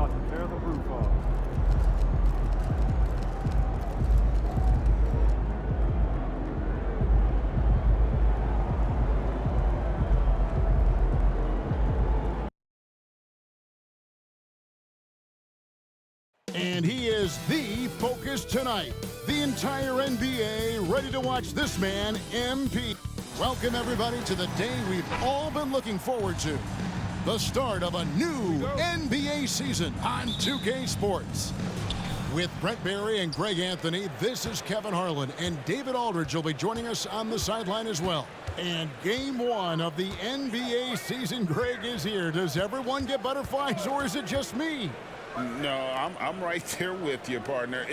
about to tear the roof off. And he is the focus tonight. The entire NBA ready to watch this man, MP. Welcome, everybody, to the day we've all been looking forward to. The start of a new NBA season on 2K Sports. With Brent Barry and Greg Anthony, this is Kevin Harlan, and David Aldridge will be joining us on the sideline as well. And game one of the NBA season, Greg, is here. Does everyone get butterflies, or is it just me? No, I'm right there with you, partner.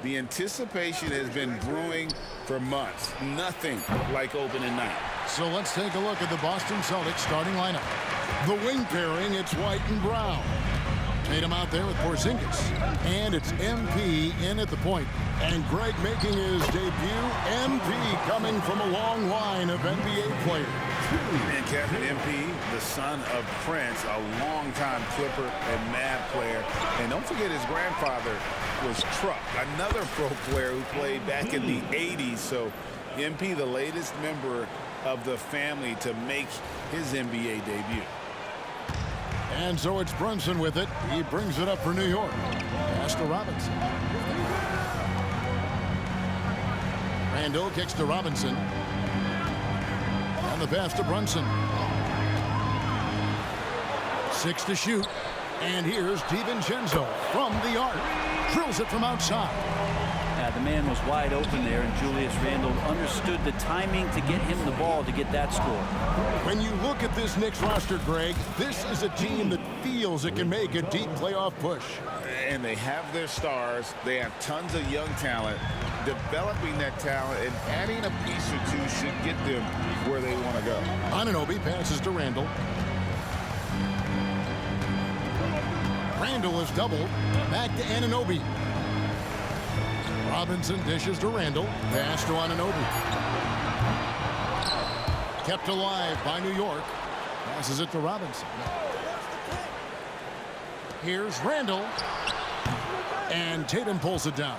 The anticipation has been brewing for months. Nothing like opening night. So let's take a look at the Boston Celtics starting lineup. The wing pairing, it's White and Brown. Tatum out there with Porzingis. And it's MP in at the point. And Greg making his debut. MP coming from a long line of NBA players. And Captain MP, the son of Prince, a longtime Clipper and Mad player. And don't forget his grandfather was Truck, another pro player who played back in the 80s. So MP, the latest member of the family to make his NBA debut. And so it's Brunson with it. He brings it up for New York. Pass to Robinson. Randall kicks to Robinson. And the pass to Brunson. 6 to shoot. And here's DiVincenzo from the arc. Drills it from outside. Yeah, the man was wide open there, and Julius Randle understood the timing to get him the ball to get that score. When you look at this Knicks roster, Greg, this is a team that feels it can make a deep playoff push. And they have their stars. They have tons of young talent. Developing that talent and adding a piece or two should get them where they want to go. Anunoby passes to Randall. Randall is doubled. Back to Anunoby. Robinson dishes to Randall. Pass to Anunoby. Kept alive by New York. Passes it to Robinson. Here's Randall. And Tatum pulls it down.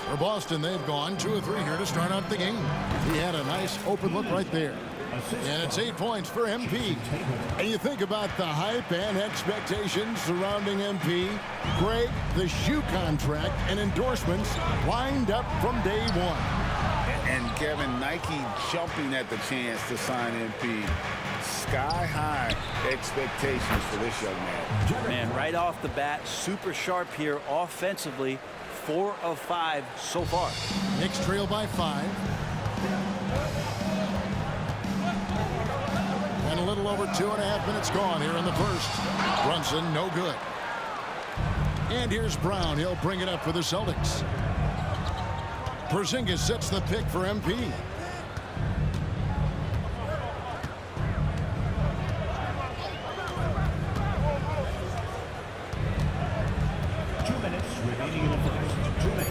For Boston, they've gone 2 of 3 here to start out the game. He had a nice open look right there. And it's 8 points for MP. And you think about the hype and expectations surrounding MP. Greg, the shoe contract and endorsements lined up from day one. And Kevin, Nike jumping at the chance to sign MP. Sky-high expectations for this young man. Man, right off the bat, super sharp here offensively. 4 of 5 so far. Knicks trail by 5. And a little over 2.5 minutes gone here in the first. Brunson, no good. And here's Brown. He'll bring it up for the Celtics. Porzingis sets the pick for MP.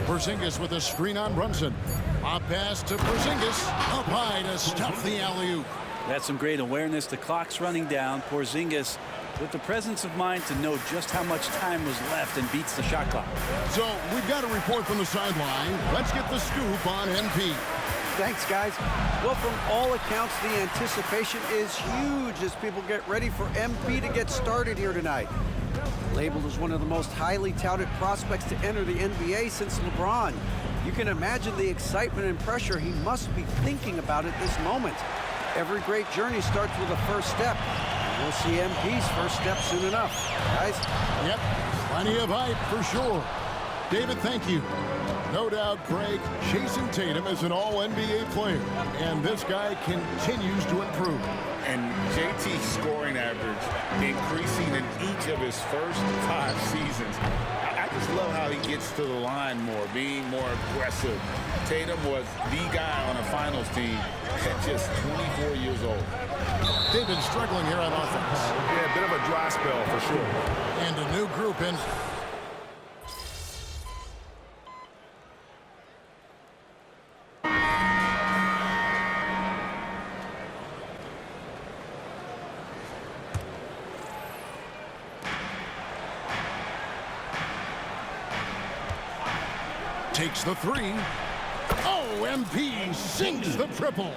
Porzingis with a screen on Brunson. A pass to Porzingis. Up high to stuff the alley-oop. That's some great awareness. The clock's running down. Porzingis with the presence of mind to know just how much time was left and beats the shot clock. So we've got a report from the sideline. Let's get the scoop on MP. Thanks, guys. Well, from all accounts, the anticipation is huge as people get ready for MP to get started here tonight. Labeled as one of the most highly touted prospects to enter the NBA since LeBron. You can imagine the excitement and pressure he must be thinking about at this moment. Every great journey starts with a first step. We'll see MP's first step soon enough. Guys? Yep, plenty of hype for sure. David, thank you. No doubt, Greg, Jason Tatum is an all-NBA player, and this guy continues to improve. And JT's scoring average increasing in each of his first 5 seasons. I just love how he gets to the line more, being more aggressive. Tatum was the guy on a finals team at just 24 years old. They've been struggling here on offense. Yeah, a bit of a dry spell for sure. And a new group in. takes the three. Oh, MP sinks the triple.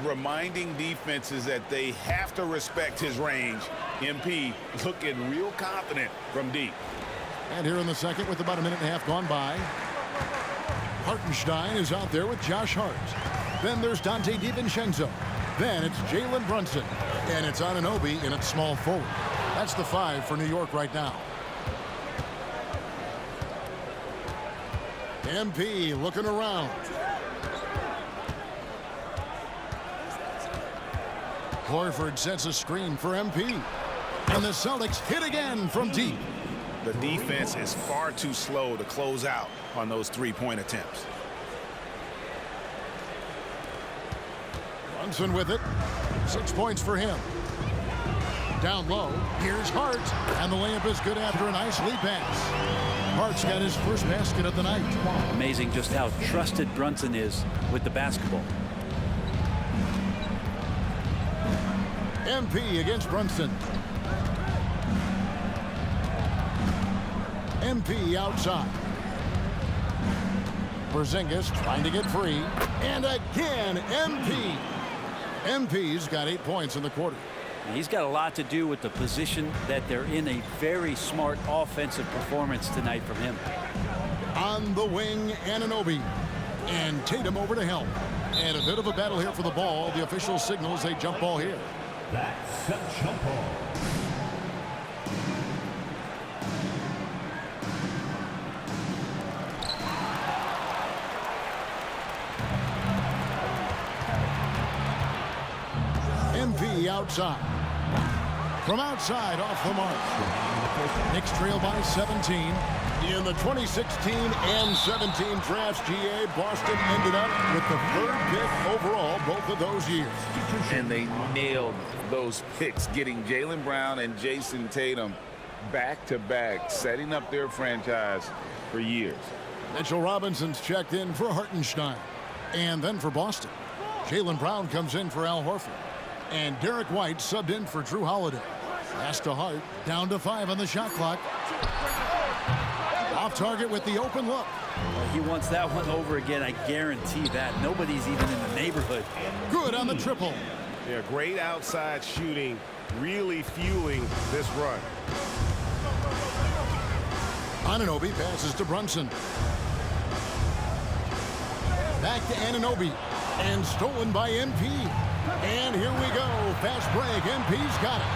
Reminding defenses that they have to respect his range. MP looking real confident from deep. And here in the second with about a minute and a half gone by, Hartenstein is out there with Josh Hart. Then there's Dante DiVincenzo. Then it's Jalen Brunson. And it's Anunoby in its small forward. That's the 5 for New York right now. MP looking around. Horford sets a screen for MP. And the Celtics hit again from deep. The defense is far too slow to close out on those three-point attempts. Brunson with it. 6 points for him. Down low, here's Hart, and the layup is good after a nice lead pass. Hart's got his first basket of the night. Amazing just how trusted Brunson is with the basketball. MP against Brunson. MP outside. Porzingis trying to get free. And again, MP. MP's got 8 points in the quarter. He's got a lot to do with the position that they're in. A very smart offensive performance tonight from him. On the wing, Anunoby. And Tatum over to help. And a bit of a battle here for the ball. The official signals a jump ball here. That's a jump ball. MP outside. From outside, off the mark. Knicks trail by 17. In the 2016 and 17 drafts, GA, Boston ended up with the 3rd pick overall both of those years. And they nailed those picks, getting Jaylen Brown and Jason Tatum back-to-back, setting up their franchise for years. Mitchell Robinson's checked in for Hartenstein. And then for Boston, Jaylen Brown comes in for Al Horford. And Derek White subbed in for Drew Holiday. Pass to Hart, down to 5 on the shot clock. Off target with the open look. He wants that one over again, I guarantee that. Nobody's even in the neighborhood. Good on the triple. Yeah, great outside shooting, really fueling this run. Anunoby passes to Brunson. Back to Anunoby. And stolen by MP. And here we go. Fast break. MP's got it.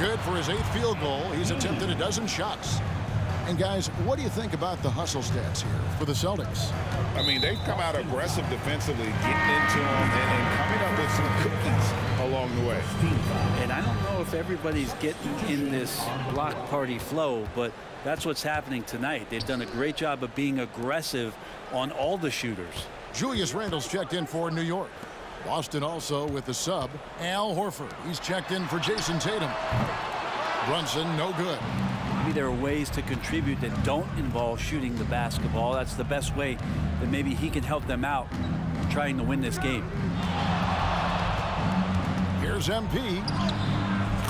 Good for his 8th field goal. He's attempted a dozen shots. And guys, what do you think about the hustle stats here for the Celtics? I mean, they've come out aggressive defensively, getting into them and coming up with some cookies along the way. And I don't know if everybody's getting in this block party flow, but that's what's happening tonight. They've done a great job of being aggressive on all the shooters. Julius Randle's checked in for New York. Boston also with the sub, Al Horford. He's checked in for Jason Tatum. Brunson, no good. Maybe there are ways to contribute that don't involve shooting the basketball. That's the best way that maybe he can help them out trying to win this game. Here's MP.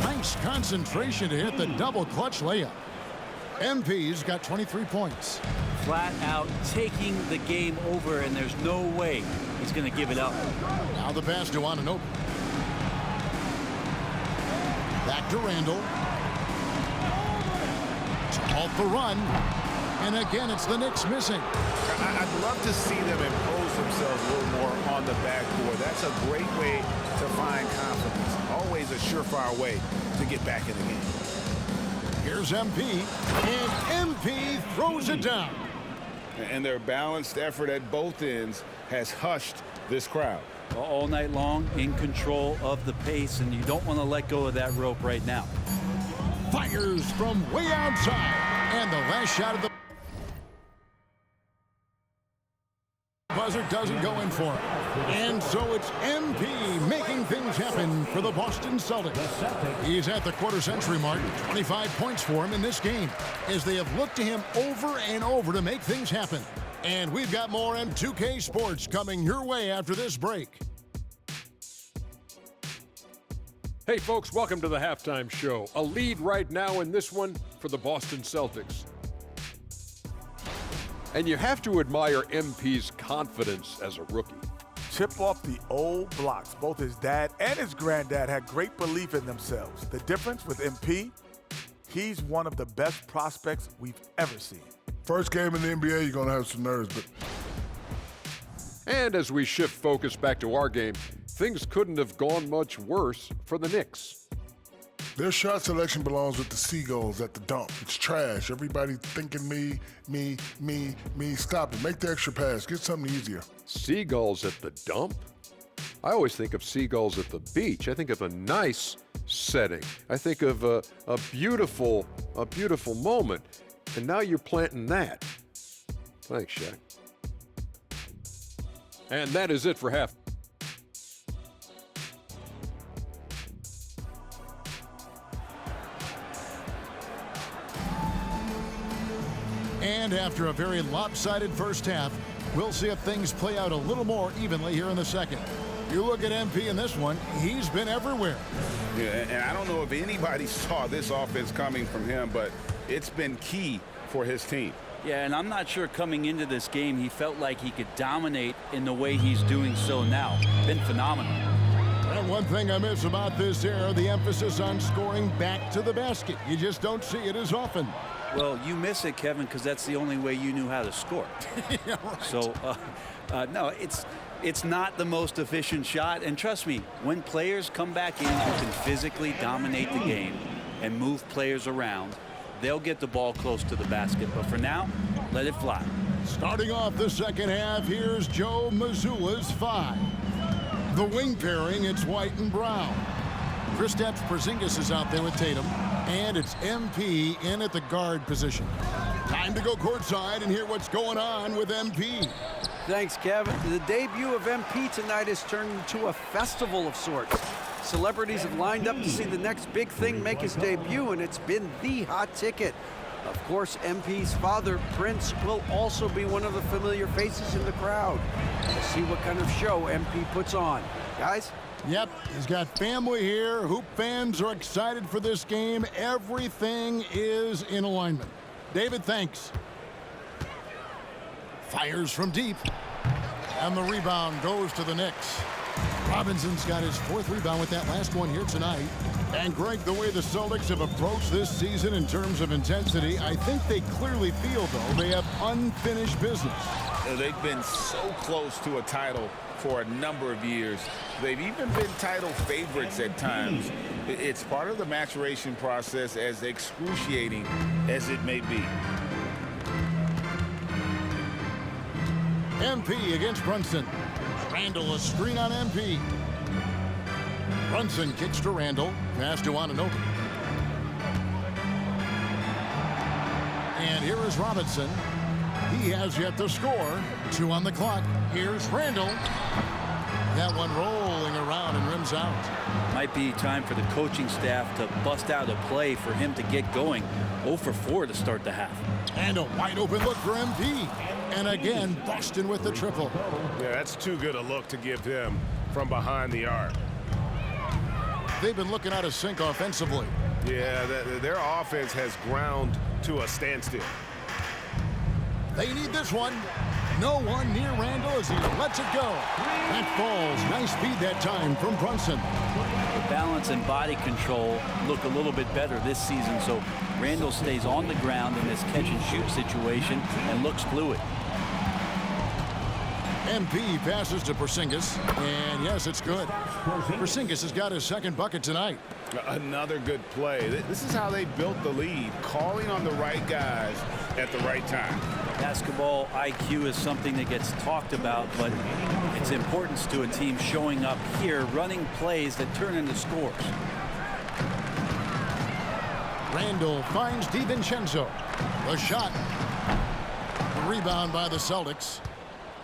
Nice concentration to hit the double clutch layup. MP's got 23 points. Flat out taking the game over, and there's no way he's going to give it up. Now the pass to Anunoby. Back to Randle. To halt the run. And again, it's the Knicks missing. I'd love to see them impose themselves a little more on the backboard. That's a great way to find confidence. Always a surefire way to get back in the game. Here's MP. And MP throws it down. And their balanced effort at both ends has hushed this crowd. All night long, in control of the pace, and you don't want to let go of that rope right now. Fires from way outside. And the last shot of the buzzer doesn't go in for him. And so it's MP making things happen for the Boston Celtics. He's at the quarter-century mark. 25 points for him in this game as they have looked to him over and over to make things happen. And we've got more M2K Sports coming your way after this break. Hey folks, welcome to the Halftime Show. A lead right now in this one for the Boston Celtics. And you have to admire MP's confidence as a rookie. Chip off the old blocks. Both his dad and his granddad had great belief in themselves. The difference with MP, he's one of the best prospects we've ever seen. First game in the NBA, you're going to have some nerves, but... And as we shift focus back to our game, things couldn't have gone much worse for the Knicks. Their shot selection belongs with the Seagulls at the dump. It's trash. Everybody thinking me. Stop it. Make the extra pass. Get something easier. Seagulls at the dump? I always think of seagulls at the beach. I think of a nice setting. I think of a beautiful moment. And now you're planting that. Thanks, Shaq. And that is it for half. And after a very lopsided first half, we'll see if things play out a little more evenly here in the second. You look at MP in this one, he's been everywhere. Yeah, and I don't know if anybody saw this offense coming from him, but it's been key for his team. Yeah, and I'm not sure coming into this game he felt like he could dominate in the way he's doing so now. Been phenomenal. And one thing I miss about this era, the emphasis on scoring back to the basket. You just don't see it as often. Well, you miss it, Kevin, because that's the only way you knew how to score. Yeah, right. So, no, it's not the most efficient shot. And trust me, when players come back in who can physically dominate the game and move players around, they'll get the ball close to the basket. But for now, let it fly. Starting off the second half, here's Joe Mazzulla's 5. The wing pairing, it's White and Brown. Kristaps Porzingis is out there with Tatum, and it's MP in at the guard position. Time to go courtside and hear what's going on with MP. Thanks, Kevin. The debut of MP tonight has turned into a festival of sorts. Celebrities have lined up to see the next big thing make his debut, and it's been the hot ticket. Of course, MP's father, Prince, will also be one of the familiar faces in the crowd. We'll see what kind of show MP puts on. Guys? Yep, he's got family here. Hoop fans are excited for this game. Everything is in alignment. David, thanks. Fires from deep. And the rebound goes to the Knicks. Robinson's got his 4th rebound with that last one here tonight. And Greg, the way the Celtics have approached this season in terms of intensity, I think they clearly feel, though, they have unfinished business. They've been so close to a title for a number of years. They've even been title favorites at times. It's part of the maturation process, as excruciating as it may be. MP against Brunson. Randall, a screen on MP. Brunson kicks to Randall. Pass to Anunoby. And here is Robinson. He has yet to score. 2 on the clock. Here's Randall. That one rolling around and rims out. Might be time for the coaching staff to bust out a play for him to get going. 0 for 4 to start the half. And a wide open look for MP. And again, Boston with the triple. Yeah, that's too good a look to give him from behind the arc. They've been looking out of sync offensively. Yeah, their offense has ground to a standstill. They need this one. No one near Randall as he lets it go. That falls. Nice speed that time from Brunson. The balance and body control look a little bit better this season, so Randall stays on the ground in this catch-and-shoot situation and looks fluid. MP passes to Porzingis, and yes, it's good. Porzingis has got his 2nd bucket tonight. Another good play. This is how they built the lead, calling on the right guys at the right time. Basketball IQ is something that gets talked about, but its importance to a team showing up here, running plays that turn into scores. Randall finds DiVincenzo. The shot. The rebound by the Celtics.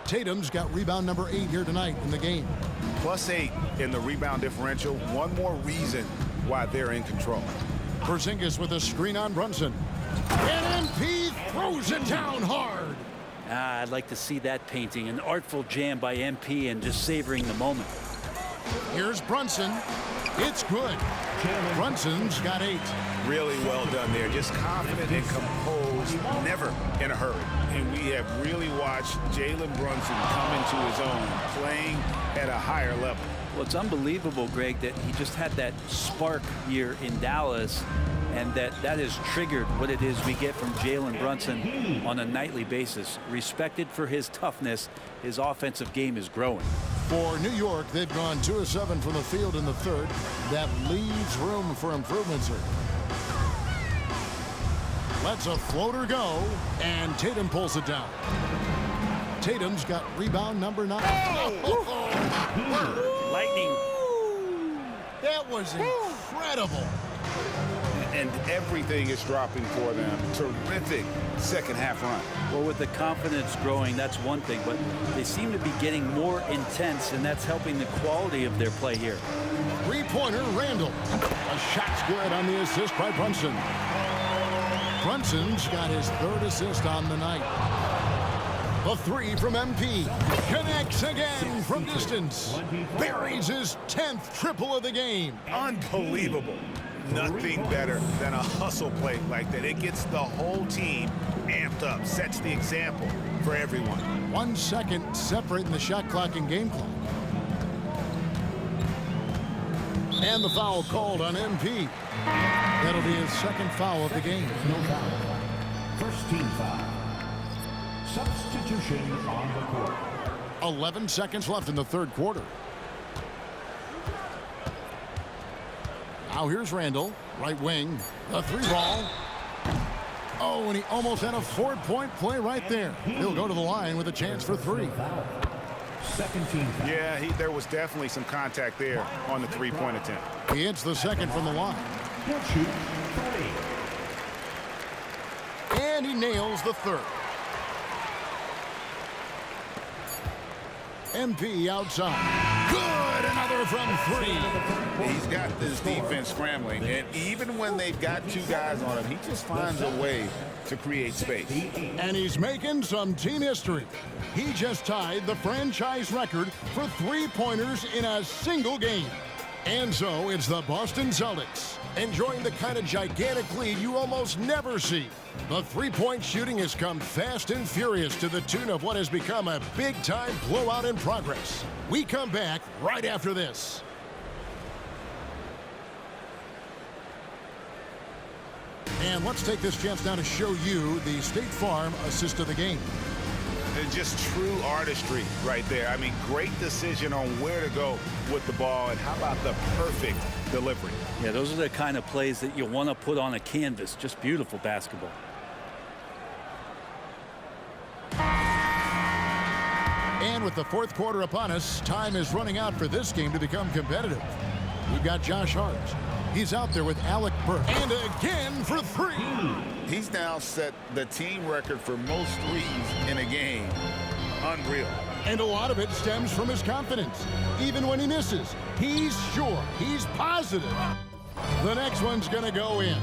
Tatum's got rebound number 8 here tonight in the game. +8 in the rebound differential. One more reason why they're in control. Porzingis with a screen on Brunson. And MP throws it down hard. I'd like to see that painting. An artful jam by MP and just savoring the moment. Here's Brunson. It's good. Brunson's got 8. Really well done there. Just confident and composed, never in a hurry. And we have really watched Jalen Brunson come into his own, playing at a higher level. Well, it's unbelievable, Greg, that he just had that spark here in Dallas, and that has triggered what it is we get from Jalen Brunson on a nightly basis. Respected for his toughness, his offensive game is growing. For New York, they've gone 2 of 7 from the field in the third. That leaves room for improvements here. Lets a floater go, and Tatum pulls it down. Tatum's got rebound number 9. Lightning. That was incredible. And everything is dropping for them. Terrific second half run. Well, with the confidence growing, that's one thing, but they seem to be getting more intense, and that's helping the quality of their play here. Three-pointer, Randall. A shot's good on the assist by Brunson. Brunson's got his 3rd assist on the night. The 3 from MP. Connects again from distance. Buries his 10th triple of the game. Unbelievable. Nothing better than a hustle play like that. It gets the whole team amped up, sets the example for everyone. 1 second separating the shot clock and game clock. And the foul called on MP. That'll be his 2nd foul of the game. No foul. First team foul. Substitution on the court. 11 seconds left in the 3rd quarter. Now here's Randall, right wing, the 3-ball. Oh, and he almost had a 4-point play right there. He'll go to the line with a chance for 3. Second team foul. Yeah, there was definitely some contact there on the 3-point attempt. He hits the 2nd from the line. He'll shoot 3. And he nails the 3rd. MP outside. Good, another from 3. He's got this defense scrambling, and even when they've got 2 guys on him, he just finds a way to create space. And he's making some team history. He just tied the franchise record for 3-pointers in a single game. And so it's the Boston Celtics enjoying the kind of gigantic lead you almost never see. The 3-point shooting has come fast and furious to the tune of what has become a big-time blowout in progress. We come back right after this. And let's take this chance now to show you the State Farm assist of the game. And just true artistry right there. I mean, great decision on where to go with the ball, and how about the perfect delivery? Yeah, those are the kind of plays that you want to put on a canvas. Just beautiful basketball. And with the 4th quarter upon us, time is running out for this game to become competitive. We've got Josh Hart. He's out there with Alec Burke. And again for 3. He's now set the team record for most threes in a game. Unreal. And a lot of it stems from his confidence. Even when he misses, he's sure, he's positive. The next one's going to go in.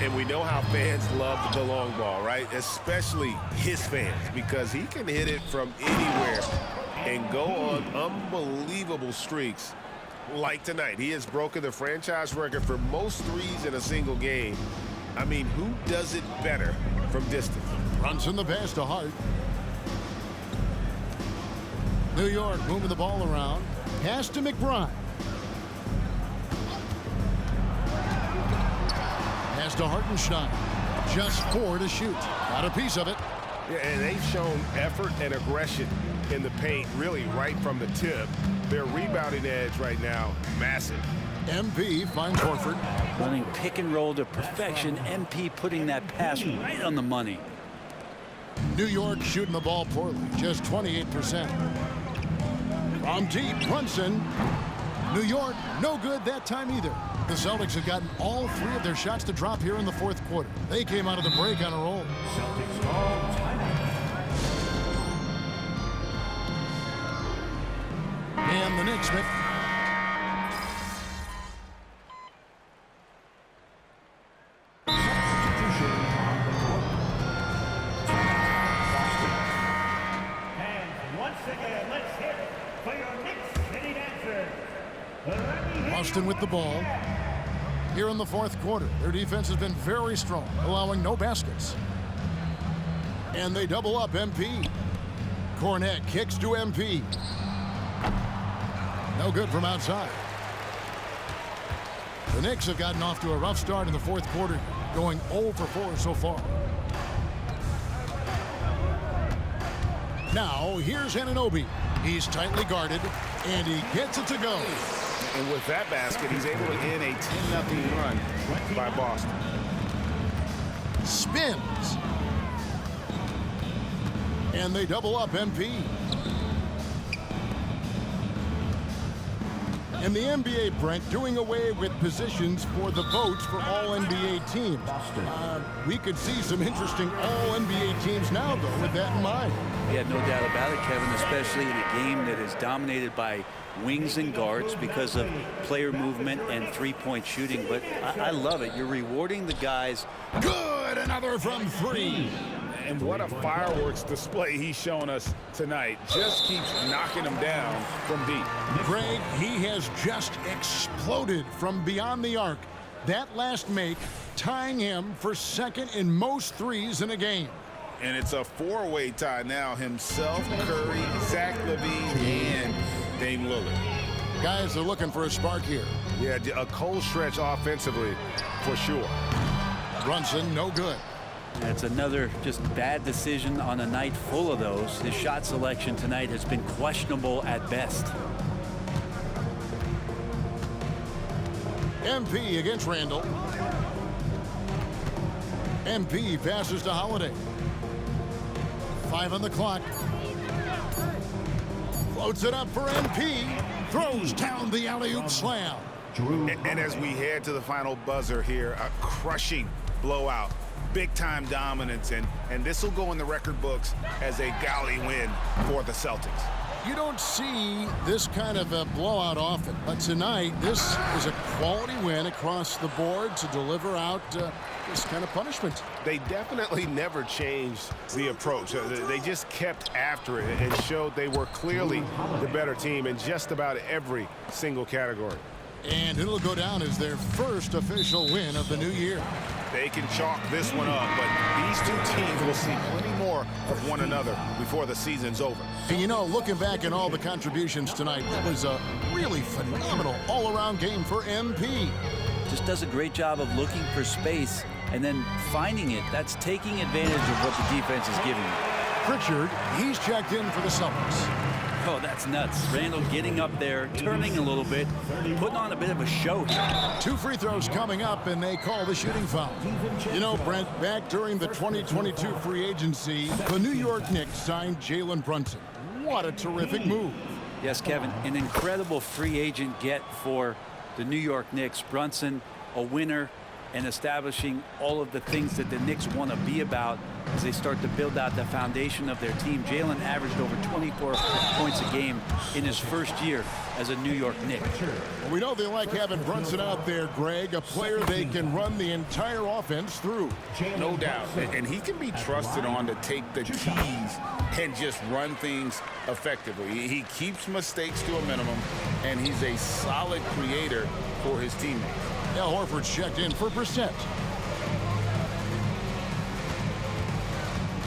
And we know how fans love the long ball, right? Especially his fans, because he can hit it from anywhere and go on unbelievable streaks like tonight. He has broken the franchise record for most threes in a single game. I mean, who does it better from distance? Brunson the pass to Hart. New York moving the ball around. Pass to McBride. Pass to Hartenstein. Just 4 to shoot. Got a piece of it. Yeah, and they've shown effort and aggression in the paint, really right from the tip. Their rebounding edge right now, massive. MP finds Horford. Running pick and roll to perfection. MP putting that pass right on the money. New York shooting the ball poorly, just 28%. From deep, Brunson. New York, no good that time either. The Celtics have gotten all 3 of their shots to drop here in the 4th quarter. They came out of the break on a roll. Celtics call timeout. And the Knicks make... Substitution on the court. And once again, let's hear it for your Knicks City Dancers. Boston with the ball. Here in the fourth quarter, their defense has been very strong, allowing no baskets. And they double up MP. Kornet kicks to MP. No good from outside. The Knicks have gotten off to a rough start in the fourth quarter, going 0 for 4 so far. Now, here's Anunoby. He's tightly guarded, and he gets it to go. And with that basket, he's able to end a 10-0 run by Boston. Spins. And they double up MP. And the NBA, Brent, doing away with positions for the votes for all NBA teams. We could see some interesting all NBA teams now, though, with that in mind. Yeah, no doubt about it, Kevin, especially in a game that is dominated by wings and guards because of player movement and three-point shooting. But I love it. You're rewarding the guys. Good, another from 3. And what a fireworks display he's shown us tonight. Just keeps knocking them down from deep. Greg, he has just exploded from beyond the arc. That last make tying him for second in most threes in a game. And it's a four-way tie now. Himself, Curry, Zach LaVine, and Dame Lillard. Guys are looking for a spark here. Yeah, a cold stretch offensively for sure. Brunson, no good. That's another just bad decision on a night full of those. His shot selection tonight has been questionable at best. MP against Randall. MP passes to Holiday. 5 on the clock. Floats it up for MP. Throws down the alley-oop slam. And as we head to the final buzzer here, a crushing blowout. Big-time dominance, and this will go in the record books as a galley win for the Celtics. You don't see this kind of a blowout often, but tonight this is a quality win across the board to deliver out this kind of punishment. They definitely never changed the approach. They just kept after it and showed they were clearly the better team in just about every single category. And it'll go down as their first official win of the new year. They can chalk this one up, but these two teams will see plenty more of one another before the season's over. And you know, looking back at all the contributions tonight, that was a really phenomenal all-around game for MP. Just does a great job of looking for space and then finding it. That's taking advantage of what the defense is giving you. Pritchard, he's checked in for the Celtics. Oh, that's nuts. Randall getting up there, turning a little bit, putting on a bit of a show here. 2 free throws coming up, and they call the shooting foul. You know, Brent, back during the 2022 free agency, the New York Knicks signed Jalen Brunson. What a terrific move. Yes, Kevin, an incredible free agent get for the New York Knicks. Brunson, a winner, and establishing all of the things that the Knicks want to be about as they start to build out the foundation of their team. Jalen averaged over 24 points a game in his first year as a New York Knick. Well, we know they like having Brunson out there, Greg, a player they can run the entire offense through. No doubt. And he can be trusted on to take the keys and just run things effectively. He keeps mistakes to a minimum, and he's a solid creator for his teammates. Al Horford's checked in for Brissett.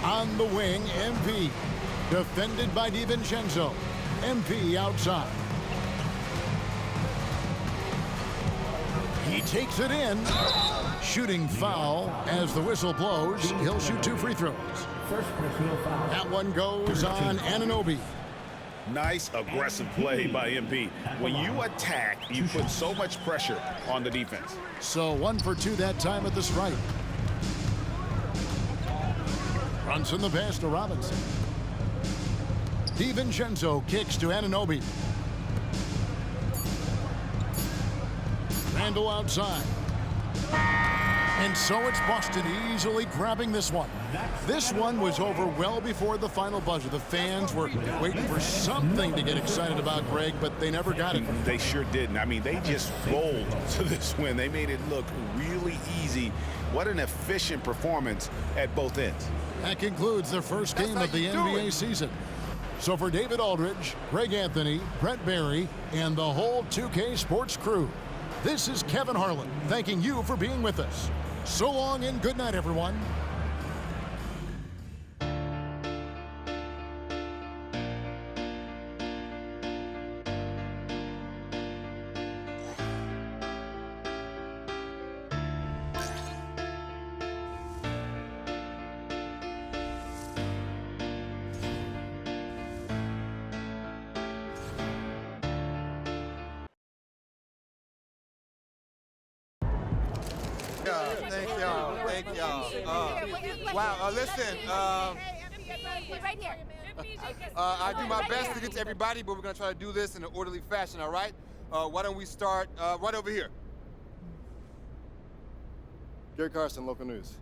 On the wing, MP. Defended by DiVincenzo. MP outside. He takes it in. Shooting foul as the whistle blows. He'll shoot 2 free throws. That one goes on Anunoby. Nice, aggressive play by MP. When you attack, you put so much pressure on the defense. So 1 for 2 that time at the stripe. Brunson the pass to Robinson. DiVincenzo kicks to Anunoby. Randall outside. And so it's Boston easily grabbing this one. This one was over well before the final buzzer. The fans were waiting for something to get excited about, Greg, but they never got it. They sure didn't. I mean, they just rolled to this win. They made it look really easy. What an efficient performance at both ends. That concludes the first game of the NBA season. So for David Aldridge, Greg Anthony, Brent Barry, and the whole 2K Sports crew, This is Kevin Harlan thanking you for being with us. So long and good night, everyone. Thank y'all. Thank y'all. Wow. Listen. Right here. I do my best to get to everybody, but we're gonna try to do this in an orderly fashion. All right? Why don't we start right over here? Gary Carson, local news.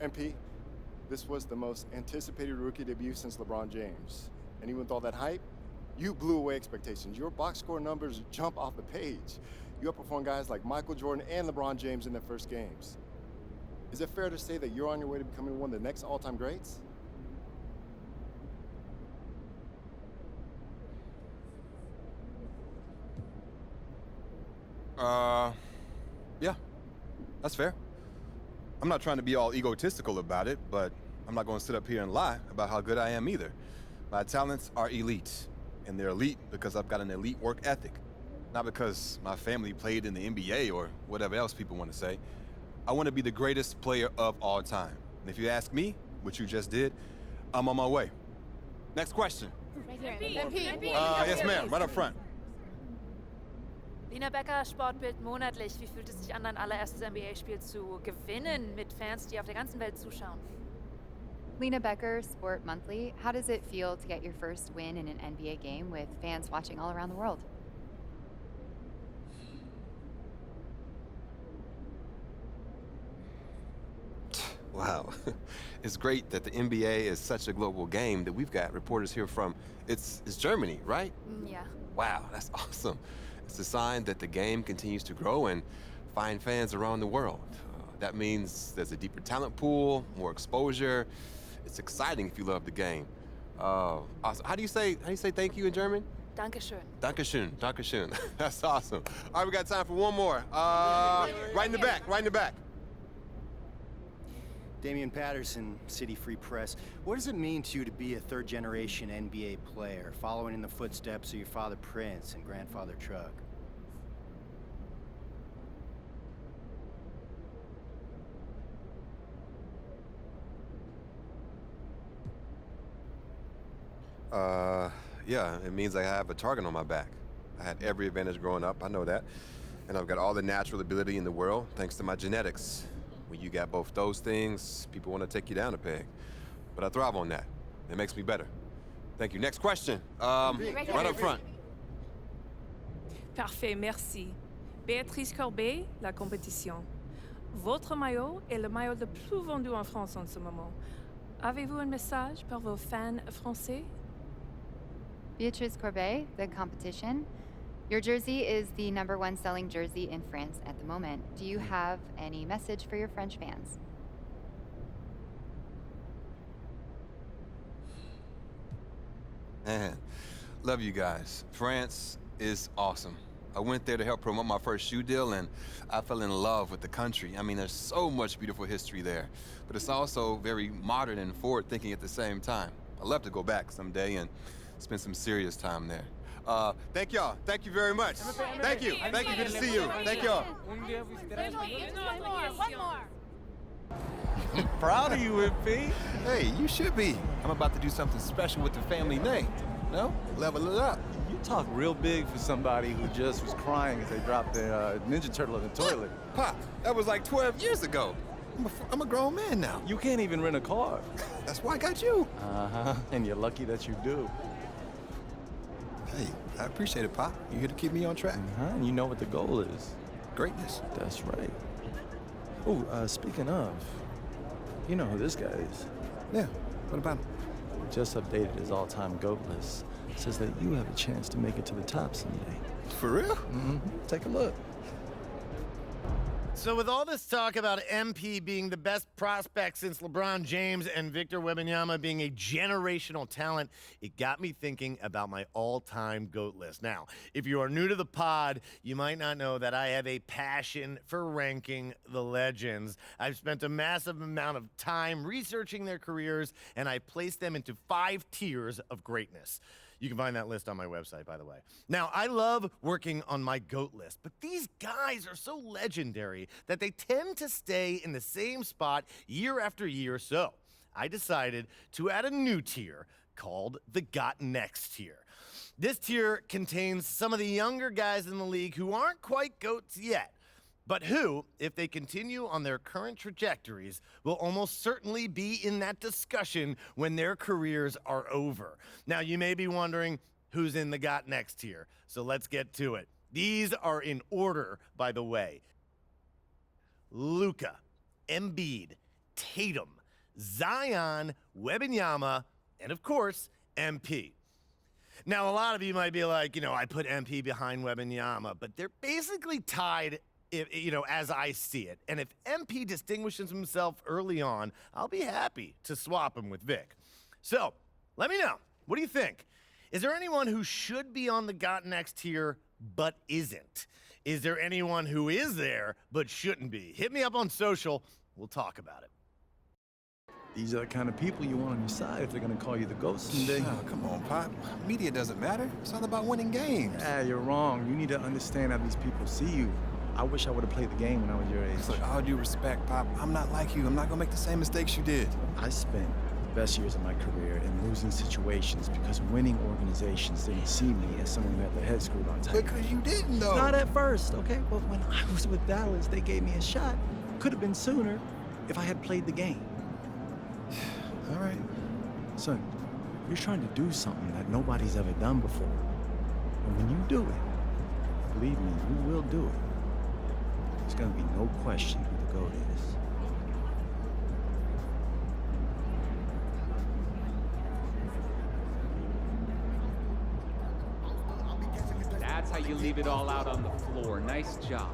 MP, this was the most anticipated rookie debut since LeBron James. And even with all that hype, you blew away expectations. Your box score numbers jump off the page. You outperformed guys like Michael Jordan and LeBron James in their first games. Is it fair to say that you're on your way to becoming one of the next all-time greats? Yeah, that's fair. I'm not trying to be all egotistical about it, but I'm not going to sit up here and lie about how good I am either. My talents are elite, and they're elite because I've got an elite work ethic, not because my family played in the NBA or whatever else people want to say. I want to be the greatest player of all time. And if you ask me, which you just did, I'm on my way. Next question. Right here. MP. Yes, ma'am, right up front. Lena Becker, Sportbild monatlich. Wie fühlt es sich an, dein allererstes NBA-Spiel zu gewinnen mit Fans, die auf der ganzen Welt zuschauen? Lena Becker, Sport Monthly. How does it feel to get your first win in an NBA game with fans watching all around the world? Wow. It's great that the NBA is such a global game that we've got reporters here from, it's Germany, right? Yeah. Wow, that's awesome. It's a sign that the game continues to grow and find fans around the world. That means there's a deeper talent pool, more exposure. It's exciting if you love the game. Awesome. How do you say thank you in German? Dankeschön. Dankeschön, Dankeschön. That's awesome. All right, we got time for one more. Right in the back. Damian Patterson, City Free Press. What does it mean to you to be a third-generation NBA player, following in the footsteps of your father Prince and grandfather Chuck? Yeah, it means I have a target on my back. I had every advantage growing up, I know that. And I've got all the natural ability in the world, thanks to my genetics. When you got both those things, people want to take you down a peg. But I thrive on that. It makes me better. Thank you. Next question. Right up front. Parfait, merci. Béatrice Corbet, La Compétition. Votre maillot est le maillot le plus vendu en France en ce moment. Avez-vous un message pour vos fans français? Beatrice Corbet, The Competition. Your jersey is the #1 selling jersey in France at the moment. Do you have any message for your French fans? Man, love you guys. France is awesome. I went there to help promote my first shoe deal, and I fell in love with the country. I mean, there's so much beautiful history there, but it's also very modern and forward-thinking at the same time. I'd love to go back someday and spend some serious time there. Thank y'all. Thank you very much. Thank you. Thank you. Good to see you. Thank y'all. One more. Proud of you, MP. Hey, you should be. I'm about to do something special with the family name. No? Level it up. You talk real big for somebody who just was crying as they dropped their Ninja Turtle in the toilet. Pop, that was like 12 years ago. I'm a grown man now. You can't even rent a car. That's why I got you. Uh-huh. And you're lucky that you do. Hey, I appreciate it, Pop. You're here to keep me on track. And you know what the goal is. Greatness. That's right. Oh, speaking of, you know who this guy is. Yeah, what about him? Just updated his all-time GOAT list. Says that you have a chance to make it to the top someday. For real? Mm-hmm. Take a look. So with all this talk about MP being the best prospect since LeBron James and Victor Wembanyama being a generational talent, it got me thinking about my all-time GOAT list. Now, if you are new to the pod, you might not know that I have a passion for ranking the legends. I've spent a massive amount of time researching their careers, and I placed them into 5 tiers of greatness. You can find that list on my website, by the way. Now, I love working on my GOAT list, but these guys are so legendary that they tend to stay in the same spot year after year. So I decided to add a new tier called the Got Next tier. This tier contains some of the younger guys in the league who aren't quite GOATs yet, but who, if they continue on their current trajectories, will almost certainly be in that discussion when their careers are over. Now, you may be wondering who's in the Got Next tier, so let's get to it. These are in order, by the way. Luka, Embiid, Tatum, Zion, Wembanyama, and of course, MP. Now, a lot of you might be like, I put MP behind Wembanyama, but they're basically tied, as I see it. And if MP distinguishes himself early on, I'll be happy to swap him with Vic. So, let me know. What do you think? Is there anyone who should be on the Got Next tier but isn't? Is there anyone who is there but shouldn't be? Hit me up on social. We'll talk about it. These are the kind of people you want on your side if they're going to call you the GOAT someday. Oh, come on, Pop. Media doesn't matter. It's all about winning games. Yeah, you're wrong. You need to understand how these people see you. I wish I would have played the game when I was your age. Look, all due respect, Pop, I'm not like you. I'm not going to make the same mistakes you did. I spent the best years of my career in losing situations because winning organizations didn't see me as someone who had their head screwed on tight. Because you didn't, though. Not at first, okay? But when I was with Dallas, they gave me a shot. Could have been sooner if I had played the game. All right. Son, you're trying to do something that nobody's ever done before. And when you do it, believe me, you will do it. There's gonna be no question who the GOAT is. That's how you leave it all out on the floor. Nice job.